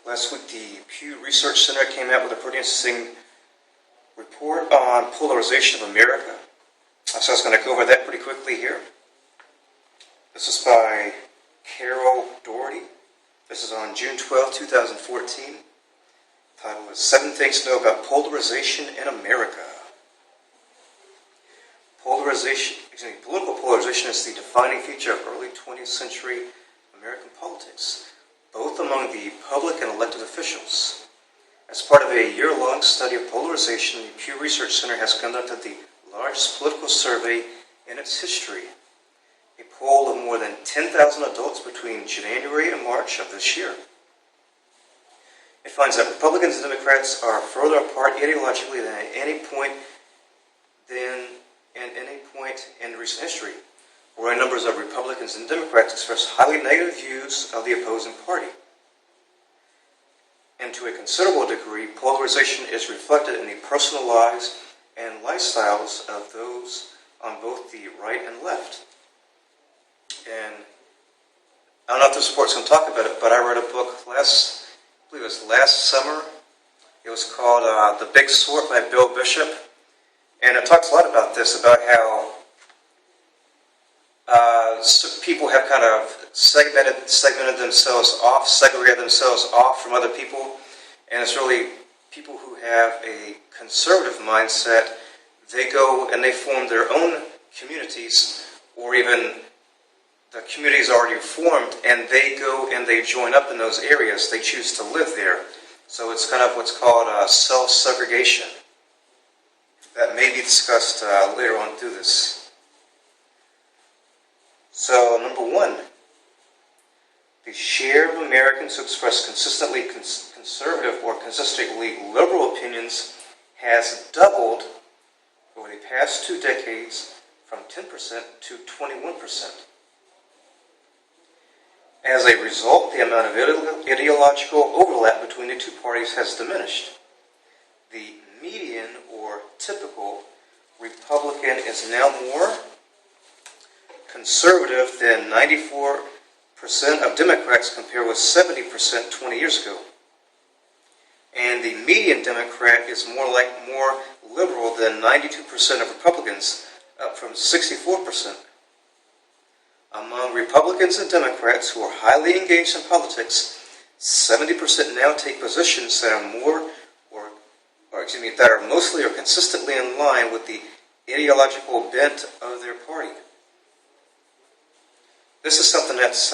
Last week, the Pew Research Center came out with a pretty interesting report on polarization of America. So I was going to go over that pretty quickly here. This is by Carol Doherty. This is on June 12, 2014. The title is 7 Things to Know About Polarization in America. Political polarization is the defining feature of early 20th century American politics, both among the public and elected officials. As part of a year-long study of polarization, the Pew Research Center has conducted the largest political survey in its history, a poll of more than 10,000 adults between January and March of this year. It finds that Republicans and Democrats are further apart ideologically than at any point in recent history. Growing numbers of Republicans and Democrats express highly negative views of the opposing party. And to a considerable degree, polarization is reflected in the personal lives and lifestyles of those on both the right and left. And I don't know if this report's going to talk about it, but I read a book last summer. It was called The Big Sort by Bill Bishop. And it talks a lot about this, about how people have kind of segmented themselves off, segregated themselves off from other people. And it's really people who have a conservative mindset. They go and they form their own communities, or even the communities already formed, and they go and they join up in those areas. They choose to live there. So it's kind of what's called self-segregation. That may be discussed later on through this. So, number 1, the share of Americans who express consistently conservative or consistently liberal opinions has doubled over the past 2 decades from 10% to 21%. As a result, the amount of ideological overlap between the two parties has diminished. The median or typical Republican is now more conservative than 94% of Democrats, compared with 70% 20 years ago. And the median Democrat is more liberal than 92% of Republicans, up from 64%. Among Republicans and Democrats who are highly engaged in politics, 70% now take positions that are mostly or consistently in line with the ideological bent of their party. This is something that's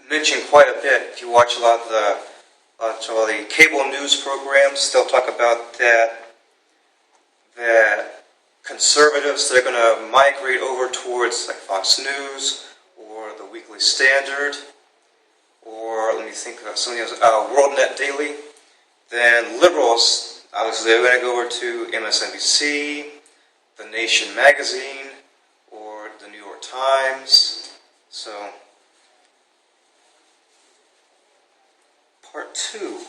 mentioned quite a bit. If you watch a lot of the cable news programs, they'll talk about that conservatives, they're going to migrate over towards like Fox News or the Weekly Standard, or let me think of some of those, WorldNet Daily. Then liberals, obviously, they're going to go over to MSNBC, The Nation magazine, or the New York Times. So, part 2.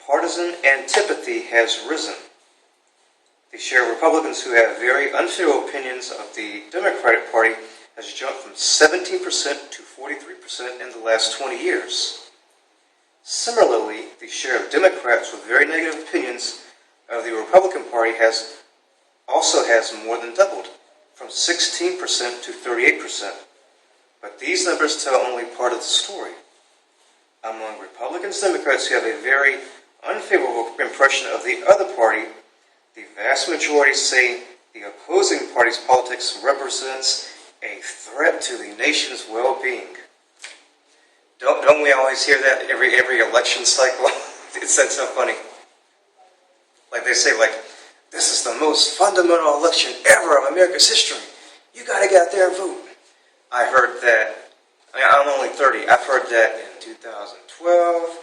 Partisan antipathy has risen. The share of Republicans who have very unfavorable opinions of the Democratic Party has jumped from 17% to 43% in the last 20 years. Similarly, the share of Democrats with very negative opinions of the Republican Party has more than doubled, from 16% to 38%. But these numbers tell only part of the story. Among Republicans and Democrats who have a very unfavorable impression of the other party, the vast majority say the opposing party's politics represents a threat to the nation's well-being. Don't we always hear that every election cycle? It's so funny. Like they say, this is the most fundamental election ever of America's history. You got to get out there and vote. I heard that. I'm only 30. I've heard that in 2012,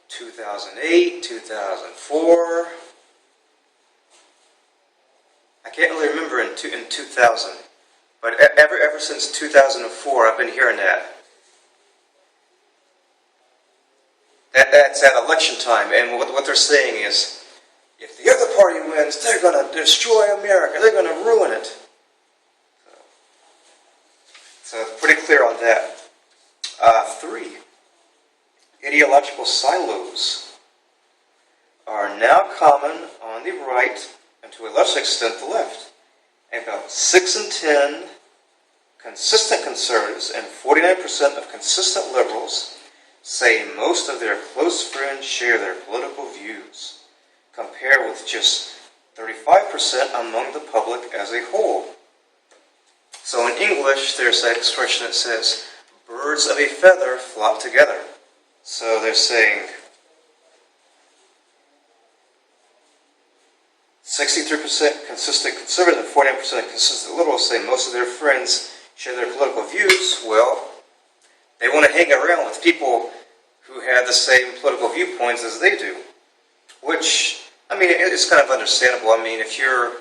2008, 2004. I can't really remember in 2000, but ever since 2004, I've been hearing that. That's at election time, and what they're saying is, if the other party wins, they're going to destroy America. They're going to ruin it. So it's pretty clear on that. 3. ideological silos are now common on the right and to a lesser extent the left. About 6 in 10 consistent conservatives and 49% of consistent liberals say most of their close friends share their political views, compared with just 35% among the public as a whole. So in English, there's that expression that says, birds of a feather flock together. So they're saying 63% consistent conservative and 49% consistent liberals say most of their friends share their political views. Well, they want to hang around with people who have the same political viewpoints as they do. Which, I mean, it's kind of understandable. I mean, if you're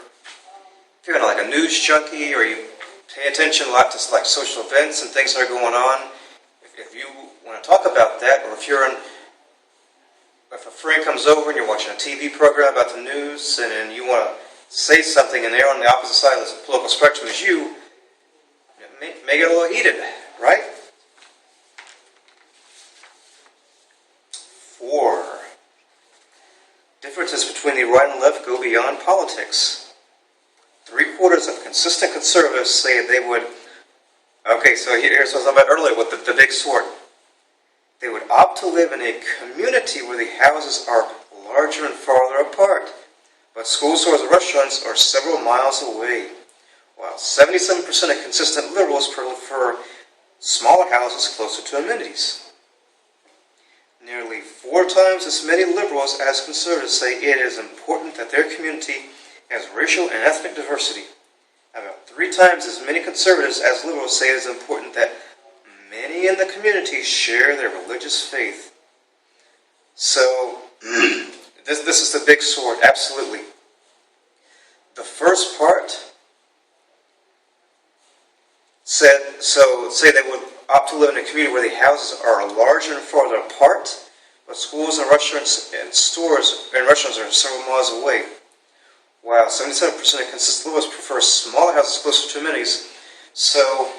like a news junkie or you pay attention a lot to like social events and things that are going on, if you want to talk about that, or if a friend comes over and you're watching a TV program about the news and you want to say something and they're on the opposite side of the political spectrum as you, it may get a little heated, right? 4. Differences between the right and left go beyond politics. 3/4 of consistent conservatives say they would, okay, so here's what I was talking about earlier with the big sword. They would opt to live in a community where the houses are larger and farther apart, but schools, stores, and restaurants are several miles away, while 77% of consistent liberals prefer smaller houses closer to amenities. Nearly 4 times as many liberals as conservatives say it is important that their community has racial and ethnic diversity. About 3 times as many conservatives as liberals say it is important that many in the community share their religious faith. So, this is the big sword, absolutely. The first part say they would opt to live in a community where the houses are larger and farther apart, but schools and restaurants and stores and restaurants are several miles away. While 77% of consistent liberals prefer smaller houses closer to amenities. So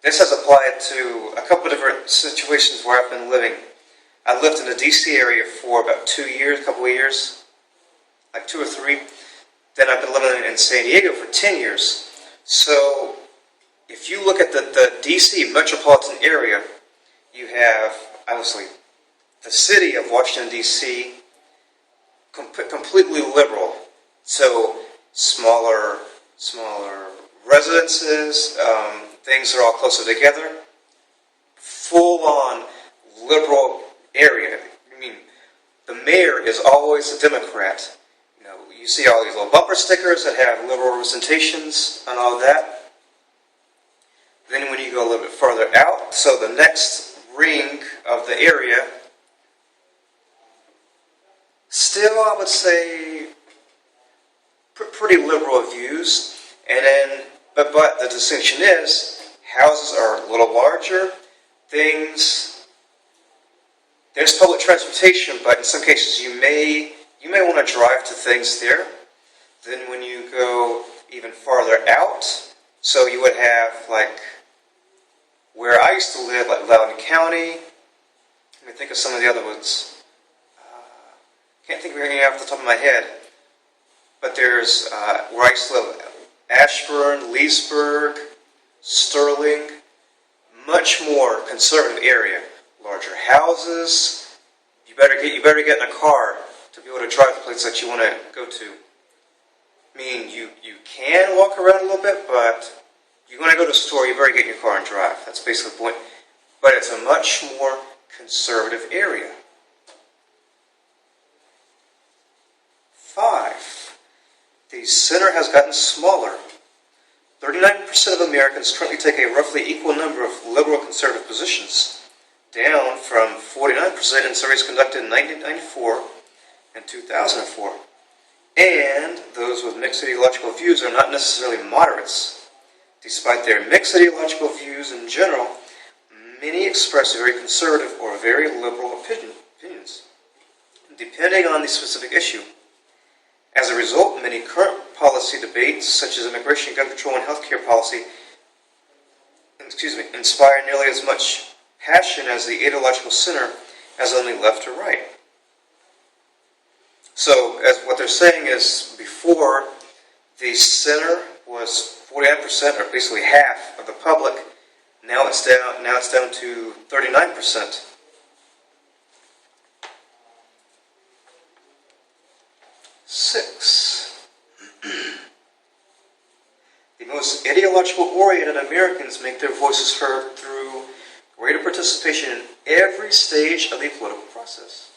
this has applied to a couple of different situations where I've been living. I lived in the D.C. area for about 2 years, a couple of years, like 2 or 3. Then I've been living in San Diego for 10 years. So if you look at the D.C. metropolitan area, you have, obviously, the city of Washington, D.C., completely liberal. So smaller residences, things are all closer together. Full-on liberal area. I mean, the mayor is always a Democrat. You know, you see all these little bumper stickers that have liberal representations and all that. Then when you go a little bit further out, so the next ring of the area, still I would say pretty liberal views. And then, but the distinction is, houses are a little larger, there's public transportation, but in some cases you may want to drive to things there. Then when you go even farther out, so you would have like where I used to live, like Loudoun County. Let me think of some of the other ones. Can't think of any off the top of my head. But there's where I used to live, Ashburn, Leesburg, Sterling, much more conservative area. Larger houses. You better get in a car to be able to drive the place that you want to go to. I mean, you can walk around a little bit, but you're going to go to the store, you better get in your car and drive. That's basically the point. But it's a much more conservative area. 5. The center has gotten smaller. 39% of Americans currently take a roughly equal number of liberal conservative positions, down from 49% in surveys conducted in 1994 and 2004. And those with mixed ideological views are not necessarily moderates. Despite their mixed ideological views in general, many express very conservative or very liberal opinions, depending on the specific issue. As a result, many current policy debates, such as immigration, gun control, and healthcare policy, inspire nearly as much passion as the ideological center, as only left or right. So, as what they're saying is, before the center was 49%, or basically half of the public. Now it's down to 39%. Six. The most ideologically oriented Americans make their voices heard through greater participation in every stage of the political process.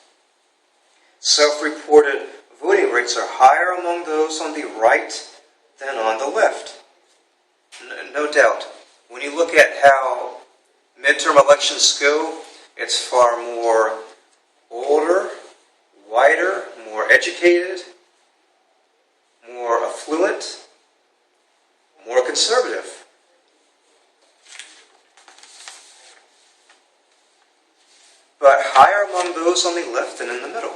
Self-reported voting rates are higher among those on the right than on the left. No doubt. When you look at how midterm elections go, it's far more older, whiter, more educated, more affluent, more conservative. But higher among those on the left than in the middle.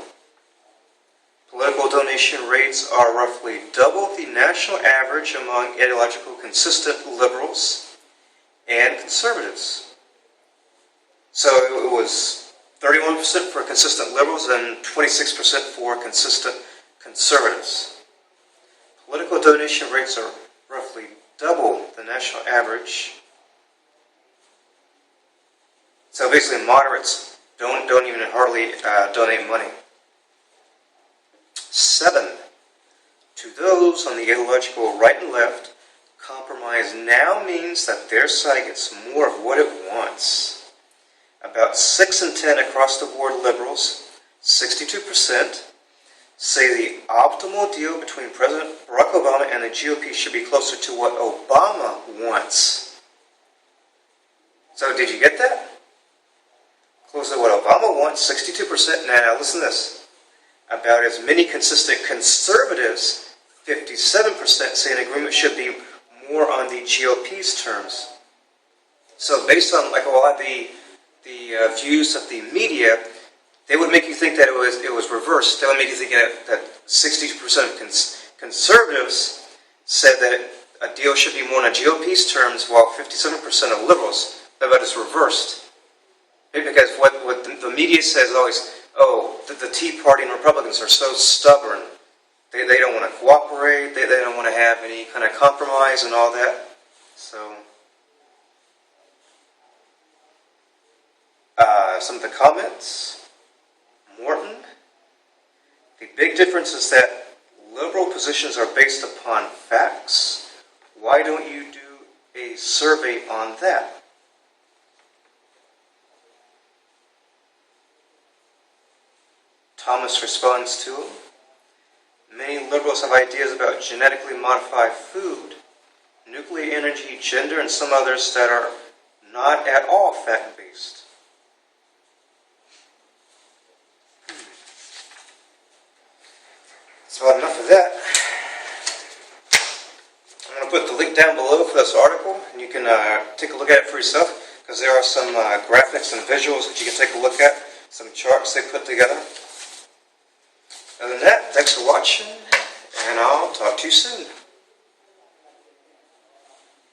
Political donation rates are roughly double the national average among ideologically consistent liberals and conservatives. So it was 31% for consistent liberals and 26% for consistent conservatives. Political donation rates are roughly double the national average. So basically moderates don't even hardly donate money. 7. To those on the ideological right and left, compromise now means that their side gets more of what it wants. About 6 in 10 across the board liberals, 62%, say the optimal deal between President Barack Obama and the GOP should be closer to what Obama wants. So did you get that? Closer to what Obama wants, 62%. Now listen to this. About as many consistent conservatives, 57%, say an agreement should be more on the GOP's terms. So based on like a lot of the views of the media, they would make you think that it was reversed. They would make you think that 60% of conservatives said that a deal should be more on the GOP's terms, while 57% of liberals thought that it's reversed. Maybe because what the media says is always, the Tea Party and Republicans are so stubborn. They don't want to cooperate. They don't want to have any kind of compromise and all that. So, some of the comments. Morton. The big difference is that liberal positions are based upon facts. Why don't you do a survey on that? Thomas responds to him. Many liberals have ideas about genetically modified food, nuclear energy, gender, and some others that are not at all fact-based. That's about enough of that. I'm going to put the link down below for this article, and you can take a look at it for yourself, because there are some graphics and visuals that you can take a look at, some charts they put together. Other than that, thanks for watching, and I'll talk to you soon.